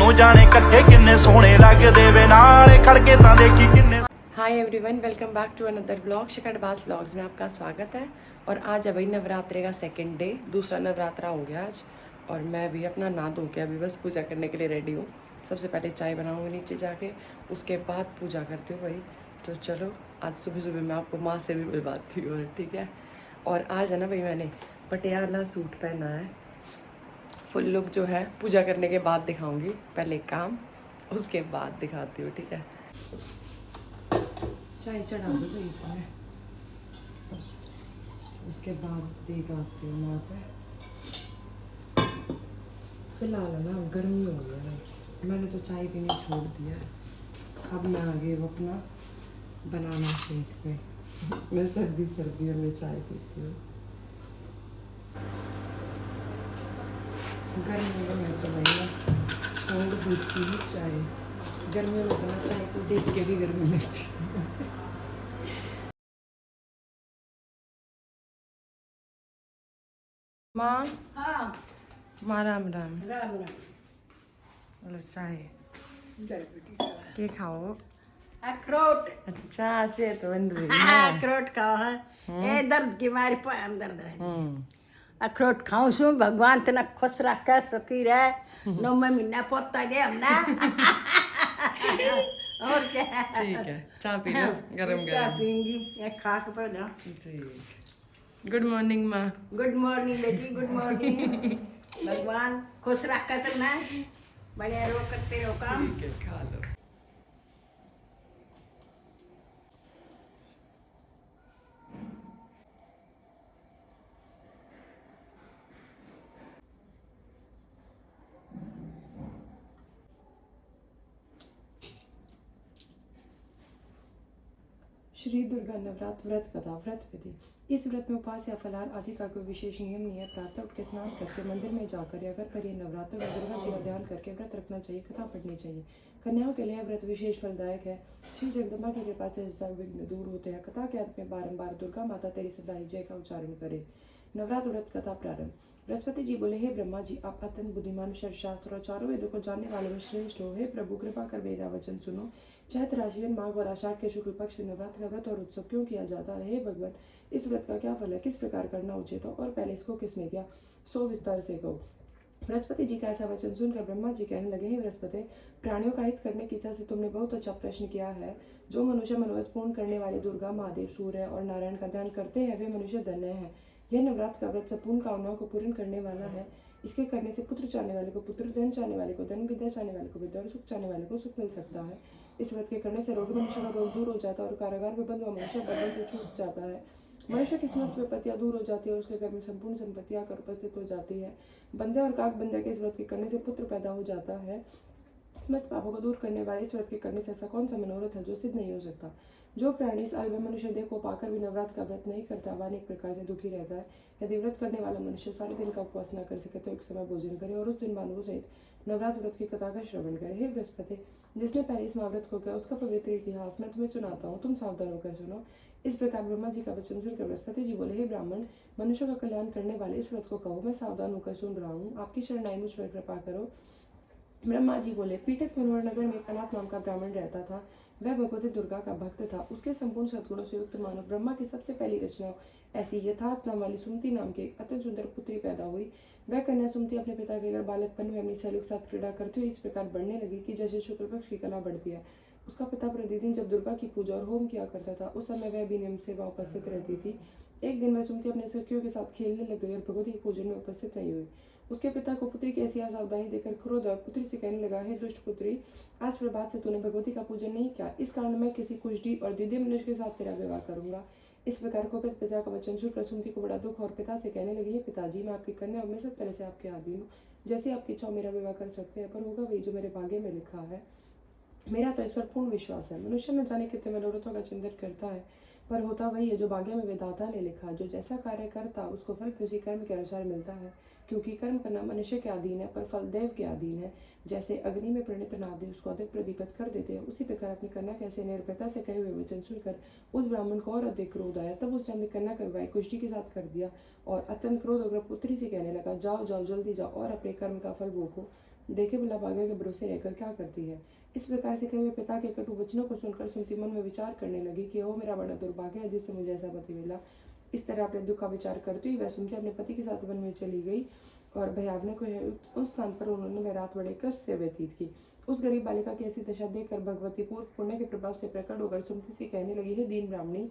ਤੂੰ ਜਾਣੇ ਇਕੱਠੇ ਕਿੰਨੇ ਸੋਹਣੇ ਲੱਗਦੇ ਵੇ ਨਾਲੇ ਖੜ ਕੇ ਤਾਂ ਦੇਖੀ ਕਿੰਨੇ। Hi everyone, welcome back to another blog. Shikha Dabas blogs में आपका स्वागत है। और आज है भाई नवरात्रे का सेकंड डे, दूसरा नवरात्रा हो गया आज। और मैं भी अपना नहा धो के अभी बस पूजा करने के लिए रेडी हूँ। सबसे पहले चाय बनाऊँगी नीचे जाके, उसके बाद पूजा करती हूँ भाई। तो चलो आज सुबह सुबह मैं आपको माँ से भी मिलवाती हूँ, ठीक है। और आज है ना भाई, मैंने पटियाला सूट पहना है। फुल लुक जो है पूजा करने के बाद दिखाऊँगी, पहले काम उसके बाद दिखाती हूँ, ठीक है। चाय चढ़ा दो भाई इसमें, उसके बाद देगा आती हूँ माता। फिलहाल ना गर्मी हो गई है, मैंने तो चाय पीनी छोड़ दिया है। अब मैं आ गई वो अपना बनाना शेक पे। मैं सर्दियों में चाय पीती हूँ। गर्मी में मैं तो नहीं छोड़ देती हूँ चाय। गर्मियों में तो ना चाय को देख के भी गर्मी लगती है। माँ, हाँ, माँ राम राम। राम राम। बोलो चाय इधर बेटी चाय। के खाओ। अखरोट। अच्छा से तो बन रही हाँ, है। अखरोट खाओ है। ए दर्द की मारी पैर दर्द रहे। अखरोट खाऊं सु भगवान तना खुश रखे, सुखी रहे। नो में महीना पोता दे हमना। और क्या। ठीक है, चाय पी लो गरम चाय गरम। पीऊंगी ये खा के पहले। ठीक। गुड मॉर्निंग माँ। गुड मॉर्निंग बेटी, गुड मॉर्निंग। भगवान खुश रखे तना, बढ़िया रो करते रहो काम। ठीक है, खा लो। श्री दुर्गा नवरात्र व्रत कथा। व्रत विधि। इस व्रत में उपवास या फलाहार आदि का कोई विशेष नियम नहीं है। प्रातः उठ के स्नान करके मंदिर में जाकर या घर पर यह नवरात्र में दुर्गा जी का ध्यान करके व्रत रखना चाहिए, कथा पढ़नी चाहिए। कन्याओं के लिए व्रत विशेष फलदायक है। श्री जगदम्बा की कृपा से सब विघ्न दूर होते हैं। कथा के अंत में बारंबार दुर्गा माता तेरी सदा जय का उच्चारण करे। नवरात्र व्रत कथा प्रारंभ। बृहस्पति जी बोले, हे ब्रह्मा जी, आप अत्यंत बुद्धिमान, शास्त्र और चारों वेदों को जानने वाले में श्रेष्ठ हो। हे प्रभु, कृपा कर मेरा वचन सुनो। चैत्र राशि माघ और आषाढ़ के शुक्ल पक्ष में नवरात्र का व्रत और उत्सव क्यों किया जाता है? हे भगवान, इस व्रत का क्या फल है? किस प्रकार करना उचित हो? और पहले इसको किसने किया, सो विस्तार से कहो। बृहस्पति जी का ऐसा वचन सुनकर ब्रह्मा जी कहने लगे, हे बृहस्पति, प्राणियों का हित करने की इच्छा से तुमने बहुत अच्छा प्रश्न किया है। जो मनुष्य मनोरथ पूर्ण करने वाले दुर्गा, महादेव, सूर्य और नारायण का ध्यान करते हैं, वे मनुष्य धन्य हैं। यह नवरात्र का व्रत संपूर्ण कामनाओं को पूर्ण करने वाला है। इसके करने से पुत्र चाहने वाले को पुत्र, धन चाहने वाले को धन, विद्या चाहने वाले को विद्या और सुख चाहने वाले को सुख मिल सकता है। इस व्रत के करने से रोगी मनुष्य का रोग दूर हो जाता है और कारागार में बंद हुआ मनुष्य बंधन से छूट जाता है। मनुष्य की समस्त विपत्तियां दूर हो जाती है और उसके घर में संपूर्ण संपत्तियां आकर उपस्थित हो जाती है। बंदे और काक बंदे के इस व्रत के करने से पुत्र पैदा हो जाता है। समस्त पापों को दूर करने वाले इस व्रत के करने से ऐसा कौन सा मनोरथ है जो सिद्ध नहीं हो सकता? जो प्राणी इस आयु में मनुष्य देह को पाकर भी नवरात्र का व्रत नहीं करता, वह अनेक प्रकार से दुखी रहता है। यदि व्रत करने वाला मनुष्य सारे दिन का उपवास न कर सके तो एक समय भोजन करे और उस दिन बांधवों सहित नवरात्र व्रत की कथा का श्रवण करे। हे बृहस्पति, जिसने पहले इस महाव्रत को किया उसका पवित्र इतिहास मैं तुम्हें सुनाता हूँ, तुम सावधान होकर सुनो। इस प्रकार ब्रह्मा जी का वचन सुनकर बृहस्पति जी बोले, हे ब्राह्मण, मनुष्य का कल्याण करने वाले इस व्रत को कहो, मैं सावधान होकर सुन रहा हूँ, आपकी शरणाई मुझ पर कृपा करो। ब्रह्मा जी बोले, पीठित मनोहर नगर में एक अनाथ नाम का ब्राह्मण रहता था। वह भगवती दुर्गा का भक्त था। उसके संपूर्ण सद्गुणों से युक्त मानव ब्रह्मा की सबसे पहली रचना ऐसी यथार्थ नाम वाली सुमति नाम की एक अत्यंत सुंदर पुत्री पैदा हुई। वह कन्या सुमति अपने पिता के घर बालकपन में अपनी सहेलियों के साथ क्रीड़ा करती हुई इस प्रकार बढ़ने लगी कि जैसे शुक्ल पक्ष की कला बढ़ती है। उसका पिता प्रतिदिन जब दुर्गा की पूजा और होम किया करता था, उस समय वह भी नियम से वह उपस्थित रहती थी। एक दिन वह सुमति अपने सखियों के साथ खेलने लग गई और भगवती के पूजन में उपस्थित नहीं हुई। उसके पिता को पुत्री की ऐसी असावधानी देकर क्रोध और पुत्री से कहने लगा, हे दुष्ट पुत्री, आज प्रभात से तूने भगवती का पूजन नहीं किया, इस कारण मैं किसी कुष्ठी और दिव्य मनुष्य के साथ तेरा विवाह करूंगा। इस प्रकार को पिता का वचन सुनकर सुमति को बड़ा दुख और पिता से कहने लगी, हे पिताजी, मैं आपकी कन्या और मैं सब तरह से आपके अधीन हूँ। जैसे आपकी इच्छा मेरा विवाह कर सकते हैं, पर होगा वही जो मेरे भाग्य में लिखा है। मेरा तो इस पर पूर्ण विश्वास है। मनुष्य न जाने कितने मनोरथों का चिंतन करता है, पर होता वही है जो भाग्य में विधाता ने लिखा। जो जैसा कार्य करता उसको फल उसी कर्म के अनुसार मिलता है, क्योंकि कर्म करना मनुष्य के अधीन है पर फल देव के अधीन है। जैसे अग्नि में प्रणित नादी उसको अधिक प्रदीपित कर देते हैं, उसी प्रकार अपनी कन्या कैसे निर्भयता से कहे हुए वचन सुनकर उस ब्राह्मण को और अधिक क्रोध आया। तब उसने अपनी कन्या का विवाह कुष्ठी के साथ कर दिया और अत्यंत क्रोध होकर पुत्री से कहने लगा, जाओ जाओ जल्दी जाओ और अपने कर्म का फल भोगो। देखे भला भाग्य के भरोसे रहकर क्या करती है। इस प्रकार से कहे हुए पिता के कटु वचनों को सुनकर सुमति मन में विचार करने लगी कि ओ मेरा बड़ा दुर्भाग्य है जिससे मुझे ऐसा पति मिला। इस तरह अपने दुख का विचार करती हुई वह सुमति अपने पति के साथ वन में चली गई और भयावने को उस स्थान पर उन्होंने वह रात बड़े कष्ट से व्यतीत की। उस गरीब बालिका की ऐसी दशा देखकर भगवती पूर्व पुण्य के प्रभाव से प्रकट होकर सुमति से कहने लगी, हे दीन ब्राह्मणी,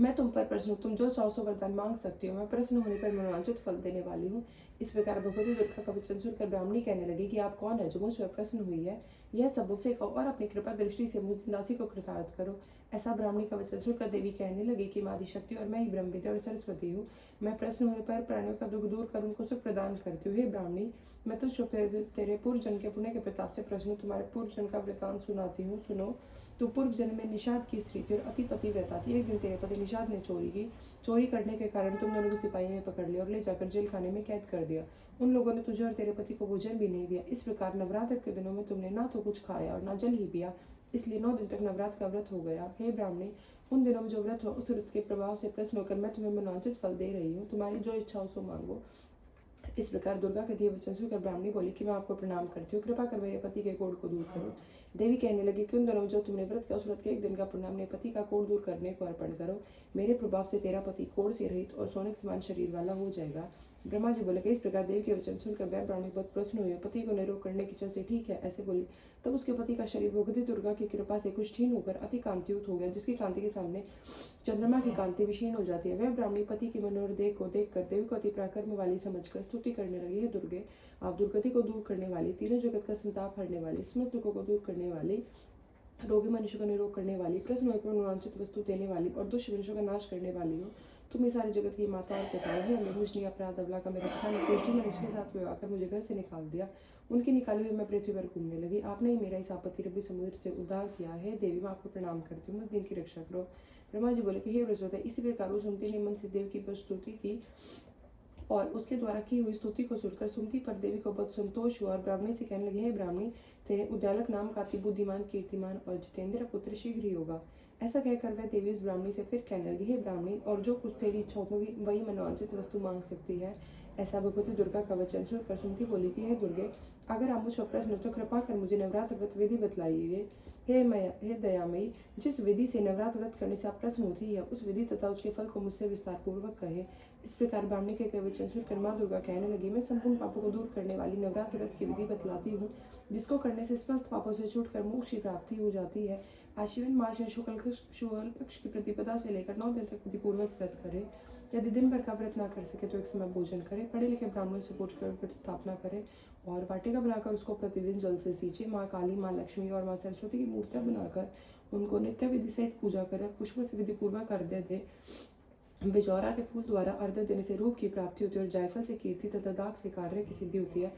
मैं तुम पर प्रश्न हूँ, तुम जो चाहो सो वरदान मांग सकती हो, मैं प्रश्न होने पर मनोवांछित फल देने वाली हूँ। इस प्रकार भगवती दुर्गा का वचन सुनकर ब्राह्मणी कहने लगी कि आप कौन है जो मुझ पर प्रश्न हुई है, यह सब मुझसे कहो और अपनी कृपा दृष्टि से मुझ दासी को कृतार्थ करो। ऐसा ब्राह्मणी का वचन सुनकर देवी कहने लगी कि माँ शक्ति और मैं ही ब्रह्म विद्या और सरस्वती हूँ। मैं प्रश्न होने पर प्राणियों का दुख दूर कर उनको सुख प्रदान करती हूँ। हे ब्राह्मणी, मैं तो तेरे पूर्व जन्म के पुण्य के प्रताप से प्रश्न तुम्हारे पूर्व जन्म का वृतांत सुनाती हूँ। सुनो। तू पूर्व जन्म में निषाद की स्त्री थी और अति पतिव्रता थी। एक दिन तेरे पति निषाद ने चोरी की। चोरी करने के कारण तुम दोनों को सिपाही ने पकड़ लिया और ले जाकर जेल खाने में कैद कर दिया। उन लोगों ने तुझे और तेरे पति को भोजन भी नहीं दिया। इस प्रकार नवरात्र के दिनों में तुमने ना तो कुछ खाया और ना जल ही पिया, इसलिए 9 दिन तक नवरात्र का व्रत हो गया। हे ब्राह्मणी, उन दिनों में जो व्रत हुआ उस व्रत के प्रभाव से प्रश्न होकर मैं तुम्हें मनोवांछित फल दे रही हूँ। तुम्हारी जो इच्छा हो सो मांगो। इस प्रकार दुर्गा के दिए वचन सुनकर ब्राह्मणी बोली कि मैं आपको प्रणाम करती हूँ, कृपा कर मेरे पति के कोढ़ को दूर करो। देवी कहने लगी कि उन दिनों जो तुमने व्रत किया उस व्रत के एक दिन का पुण्य अपने पति का कोढ़ दूर करने को अर्पण करो। मेरे प्रभाव से तेरा पति कोढ़ से रहित और सोने के समान शरीर वाला हो जाएगा। ब्रह्मा जी बोले कि इस प्रकार देवी के वचन सुनकर वह ब्राह्मणी बहुत प्रश्न हुई। पति को निरोग करने की इच्छा से ठीक है ऐसे बोली। तब उसके पति का शरीर भगवती दुर्गा की कृपा से कुष्ठहीन होकर अति कांतियुत हो गया, जिसकी कांति के सामने चंद्रमा की कांति विशीर्ण हो जाती है। वह ब्राह्मणी पति की मनोहर देह को देखकर देवी को अति पराक्रम वाली समझकर स्तुति करने लगी, हे दुर्गे, आप दुर्गति को दूर करने वाली, तीनों जगत का संताप हरने वाली, समस्त दुखों को दूर करने वाली, रोगी मनुष्य का निरोग करने वाली, प्रश्न पर अनुवांछित वस्तु देने वाली और दुष्ट मनुष्यों का नाश करने वाली हो। तुम इस सारे जगत की माता और पिता है। मुझे अपराध अबला का मेरा पिता ने दृष्टि मनुष्य के साथ विवाह कर मुझे घर से निकाल दिया। उनकी निकाली हुई मैं पृथ्वी पर घूमने लगी। आपने ही मेरा इस आपत्ति रूपी समुद्र से उद्धार किया है। देवी, मैं आपको प्रणाम करती हूँ, मुझ दिन की रक्षा करो। ब्रह्मा जी बोले कि हे बृहस्पति, इसी प्रकार सुमति ने मन से देव की प्रस्तुति की और उसके द्वारा की हुई स्तुति को सुनकर सुमति पर देवी को बहुत संतोष हुआ और ब्राह्मणी से कहने लगे, हे ब्राह्मणी, तेरे उद्यालक नाम का अति बुद्धिमान, कीर्तिमान और जितेंद्र पुत्र शीघ्र ही होगा। ऐसा कहकर वह देवी उस ब्राह्मणी से फिर कहने लगी, हे ब्राह्मणी, और जो कुछ तेरी इच्छा हो वही मनोवांछित वस्तु मांग सकती है। ऐसा भगवती दुर्गा का वचन सुनकर सुमति बोली कि हे दुर्गे, अगर आप मुझ पर प्रश्न तो कृपा कर मुझे नवरात्र व्रत विधि बतलाइए। हे दयामयी, जिस विधि से नवरात्र व्रत करने से आप प्रश्न होती है उस विधि तथा उसके फल को मुझसे विस्तार पूर्वक कहे। इस प्रकार ब्राह्मणी के वचन सुनकर माँ दुर्गा कहने लगी, मैं संपूर्ण पापों को दूर करने वाली नवरात्र व्रत की विधि बतलाती हूँ, जिसको करने से समस्त पापों से छूटकर मोक्ष की प्राप्ति हो जाती है। आश्विन मास में शुक्ल पक्ष की प्रतिपदा से लेकर 9 दिन तक विधिपूर्वक व्रत करे। यदि दिन भर का व्रत ना कर सके तो एक समय भोजन करे। पढ़े लिखे ब्राह्मणों से पूछकर व्रत स्थापना करे और वाटिका बनाकर उसको प्रतिदिन जल से सींचे। माँ काली, माँ लक्ष्मी और माँ सरस्वती की मूर्तियाँ बनाकर उनको नित्य विधि सहित पूजा करे, पुष्पों से विधिपूर्वक अर्घ्य दे। बिजौरा के फूल द्वारा अर्घ्य देने से रूप की प्राप्ति होती है और जायफल से कीर्ति तथा दाग से कार्य की सिद्धि होती है।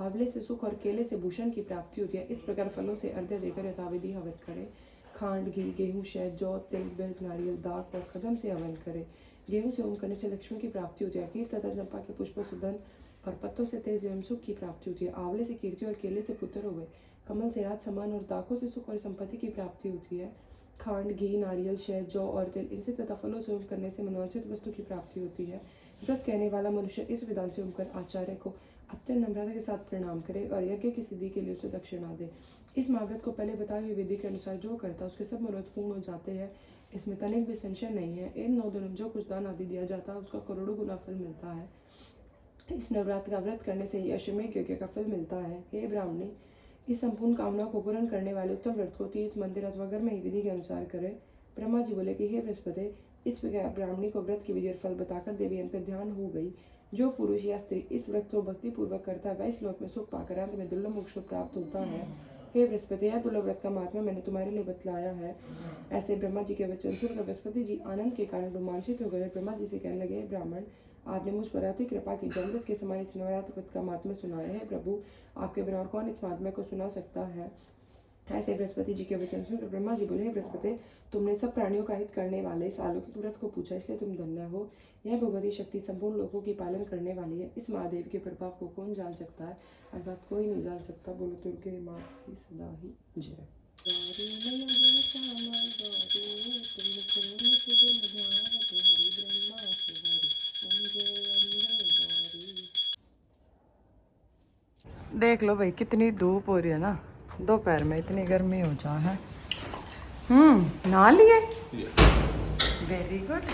आंवले से सुख और केले से भूषण की प्राप्ति होती है। इस प्रकार फलों से अर्घ्य देकर यथाविधि हवन करे। खांड, घी, गेहूँ, शहद, जौ, तिल, बिल्व, नारियल, दाग और कदम से हवन करे। गेहूँ से होम करने से लक्ष्मी की प्राप्ति होती है। कीर तथा चंपा के पुष्पों से धन और पत्तों से तेज एवं सुख की प्राप्ति होती है। आंवले से कीर्ति और केले से पुत्र हो गए। कमल से राज सम्मान और दाखों से सुख और संपत्ति की प्राप्ति होती है। खांड, घी, नारियल, शहद, जौ और तिल इनसे तथा फलों से होम करने से मनोवांछित वस्तु की प्राप्ति होती है। व्रत कहने वाला मनुष्य इस विधान से होमकर आचार्य को अत्यंत नम्रता के साथ प्रणाम करे और यज्ञ की सिद्धि के लिए उसे दक्षिणा दे। इस महाव्रत को पहले बताई हुई विधि के अनुसार जो करता उसके सब मनोरथ पूर्ण हो जाते हैं। इसमें तनिक भी संशय नहीं है। इन 9 दिनों में जो कुछ दान आदि दिया जाता है उसका करोड़ों गुना फल मिलता है। इस नवरात्र का व्रत करने से ही अश्वमेध यज्ञ का फल मिलता है। हे ब्राह्मणी, इस संपूर्ण कामना को पूर्ण करने वाले उत्तम व्रत को तीर्थ, मंदिर अथवा घर में ही विधि के अनुसार करे। ब्रह्मा जी बोले कि हे बृहस्पति, इस प्रकार ब्राह्मणी को व्रत की विधि और फल बताकर देवी अंतर ध्यान हो गई। जो पुरुष या स्त्री इस व्रत को भक्ति पूर्वक करता है वह इस लोक में सुख पाकर अंत में दुर्लभ मोक्ष को प्राप्त होता है। हे बृहस्पति, यह दुर्लभ व्रत का महात्मा मैंने तुम्हारे लिए बतलाया है। ऐसे ब्रह्मा जी के वचन सुनकर बृहस्पति जी आनंद के कारण रोमांचित हो गए। ब्रह्मा जी से कहने लगे, ब्राह्मण, आपने मुझ पर अति कृपा की। अमृत के समान इस नवरात्र व्रत का महात्मा सुनाया है। प्रभु, आपके बिना और कौन इस महात्मा को सुना सकता है। ऐसे बृहस्पति जी के वचन सुनकर ब्रह्मा जी बोले, बृहस्पति, तुमने सब प्राणियों का हित करने वाले इस अलौकिक व्रत को पूछा, इसलिए तुम धन्य हो। यह भगवती शक्ति संपूर्ण लोगों की पालन करने वाली है। इस महादेव के प्रभाव को कौन जान सकता है, अर्थात कोई नहीं जान सकता। बोलो दुर्गे माँ की सदा ही जय। देख लो भाई कितनी धूप हो रही है ना, दोपहर में इतनी गर्मी हो जा है। नहा लिए, वेरी गुड।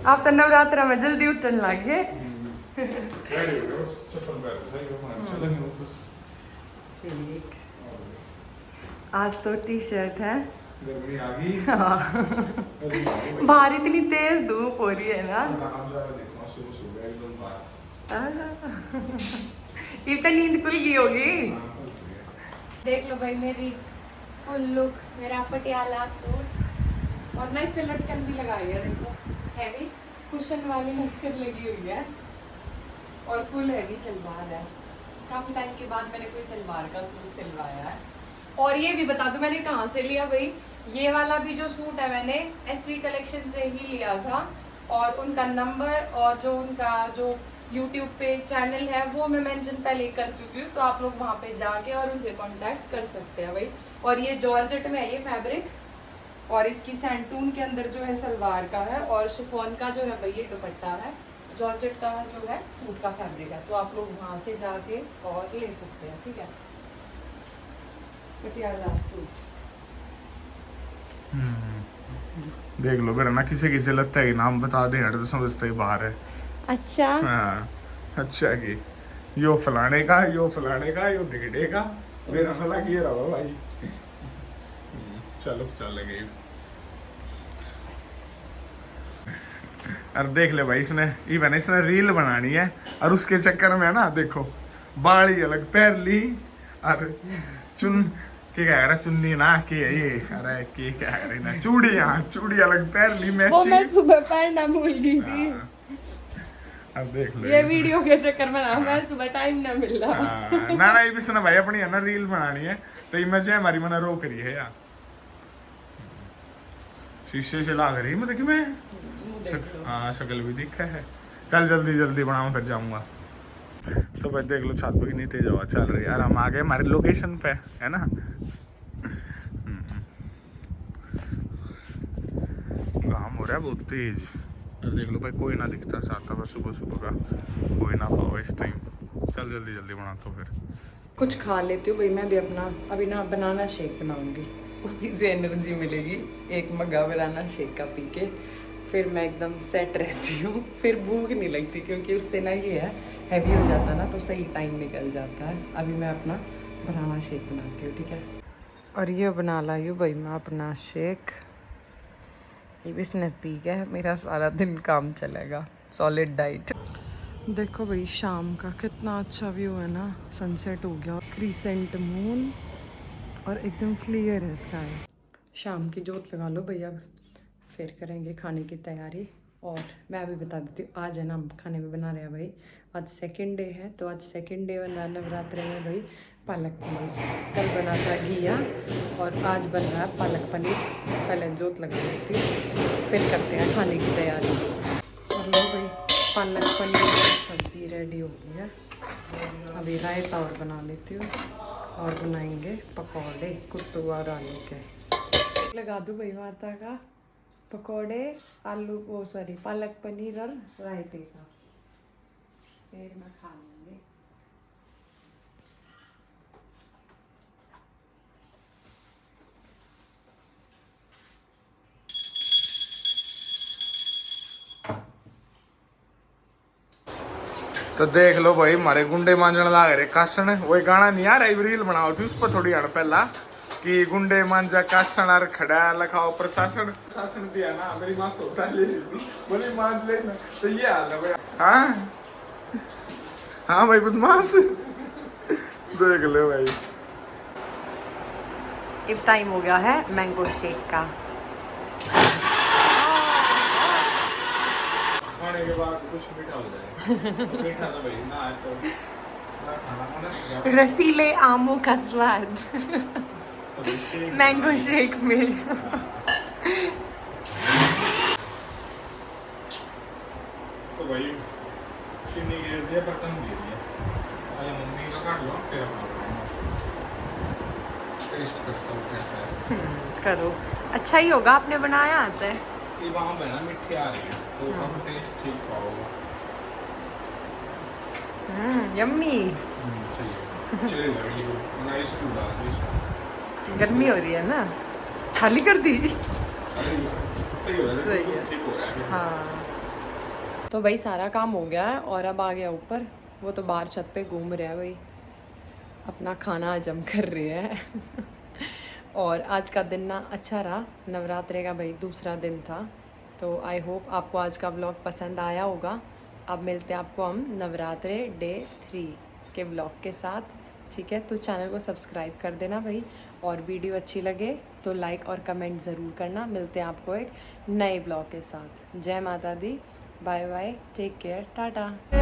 आप तो नवरात्रा में जल्दी उठने लग गए। ठीक, आज तो टी शर्ट है, गर्मी आ गई। हाँ बाहर इतनी तेज धूप हो रही है ना, इतनी नींद खुल गई होगी। देख लो भाई मेरी फुल लुक, मेरा पटियाला सूट और ना इस पे लटकन भी लगाई है, देखो हैवी कुशन वाली लटकन लगी हुई है और फुल हैवी सलवार है। काफी टाइम के बाद मैंने कोई सलवार का सूट सिलवाया है। और ये भी बता दो मैंने कहाँ से लिया भाई, ये वाला भी जो सूट है मैंने एसवी कलेक्शन से ही लिया था और उनका नंबर और जो उनका जो यूट्यूब पे चैनल है वो मैं मेंशन पहले ही कर चुकी हूँ, तो आप लोग वहाँ पे जाके और उनसे कांटेक्ट कर सकते हैं भाई। और ये जॉर्जेट में है ये फैब्रिक और इसकी सैंटून के अंदर जो है सलवार का है और शिफॉन का जो है भाई ये दुपट्टा है। जॉर्जेट का जो है सूट का फैब्रिक है, तो आप लोग वहाँ से जाके और ले सकते हैं। ठीक है, पटियाला सूट देख लो मेरा ना किसी किसी लगता है कि नाम बता दे हट तो समझते ही बाहर है। अच्छा हाँ अच्छा कि यो फलाने का यो टिकटे का मेरा फला ये रहा भाई। चलो चलेंगे। अरे देख ले भाई इसने रील बनानी है और उसके चक्कर में है ना देखो बाड़ी अलग पैर ली और के कह रहा चुन्नी ना के ये अरे के क्या कह रही ना चूड़ी अलग पैर ली मैं वो मैं सुबह पहनना भूल गई थी। अब देख लो ये वीडियो के चक्कर में ना मैं सुबह टाइम ना मिल रहा। ना ये भी सुना भाई अपनी है ना रील बनानी है तो इमेज है हमारी मना रो करी है यार शीशे से लाग रही मतलब कि मैं हाँ शक्ल भी दिखा है। चल जल्दी बनाऊं फिर जाऊंगा। तो भाई देख लो छत पे कितनी तेज हवा चल रही है यार। हम आ गए हमारे लोकेशन पे है ना। घाम हो रहा है बहुत तेज। और देख लो भाई कोई ना दिखता चाहता बस सुबह का कोई ना पाओ इस टाइम। चल जल्दी बना तो फिर कुछ खा लेती हूँ भाई मैं भी अपना। अभी ना बनाना शेक बनाऊंगी, उसी से एनर्जी मिलेगी। एक मग्गा बनाना शेक का पी के फिर मैं एकदम सेट रहती हूँ, फिर भूख नहीं लगती क्योंकि उससे ना ये है हैवी हो जाता ना तो सही टाइम निकल जाता है। अभी मैं अपना बनाना शेक बनाती हूँ, ठीक है। और ये बना लाई हूँ भाई मैं अपना शेक। ये भी इसने पी के मेरा सारा दिन काम चलेगा, सॉलिड डाइट। देखो भाई शाम का कितना अच्छा व्यू है ना, सनसेट हो गया, क्रीसेंट मून और एकदम क्लियर है स्काई। शाम की जोत लगा लो भैया, फिर करेंगे खाने की तैयारी। और मैं अभी बता देती हूँ आज है ना हम खाने में बना रहे हैं भाई, आज सेकंड डे है तो आज सेकंड डे बन रहा है नवरात्रे में भाई पालक पनीर। कल बना था घिया और आज बन रहा है पालक पनीर। पहले जोत लगा लेती हूँ फिर करते हैं खाने की तैयारी। और लो भाई पालक पनीर की सब्ज़ी रेडी हो गई है। अभी रायता और बना लेती हूँ और बनाएंगे पकौड़े कुट्टू और आलू के। लगा दूँ भाई माता का पकौड़े आलू वो सॉरी पालक पनीर और रायते का, फिर मैं खा लूँगी। तो देख लो भाई हमारे गुंडे मांझण लाग रहे कासन। वही गाना नहीं आ रहा रील बनाओ थी उस पर थोड़ी हड़ पहला कि गुंडे मांझा कासन और खड़ा लखाओ प्रशासन शासन दिया ना मेरी माँ सोता ले बोली मांझ लेना तो ये हाल है भाई। हाँ भाई बदमाश देख लो भाई। अब टाइम हो गया है मैंगो शेक का। खाने के बाद कुछ मीठा हो जाए मीठा तो भाई ना है तो ना खाना मन रसीले आमों का स्वाद मैंगो शेक में। तो भाई चीनी गिर दिया बर्तन गिर दिया। पहले मम्मी का काट लो फिर अपना टेस्ट करता हूँ कैसा है। करो अच्छा ही होगा, आपने बनाया आता है। ये वहाँ पे ना मिठी आ रही है तो हम टेस्ट ठीक पाओगे। यम्मी। चाहिए चलेगा बिल्कुल ना इसको डाल दो गर्मी हो रही है ना, खाली कर दी। सही हो रहा है सही है। ठीक हो रहा है हाँ, तो भाई सारा काम हो गया है और अब आ गया ऊपर। वो तो बाहर छत पे घूम रहा है भाई, अपना खाना हजम कर रहे हैं। और आज का दिन ना अच्छा रहा, नवरात्रे का भाई दूसरा दिन था। तो आई होप आपको आज का व्लॉग पसंद आया होगा। अब मिलते हैं आपको हम नवरात्रे डे 3 के व्लॉग के साथ, ठीक है। तो चैनल को सब्सक्राइब कर देना भाई, और वीडियो अच्छी लगे तो लाइक और कमेंट ज़रूर करना। मिलते हैं आपको एक नए व्लॉग के साथ। जय माता दी, bye bye, take care, Tata.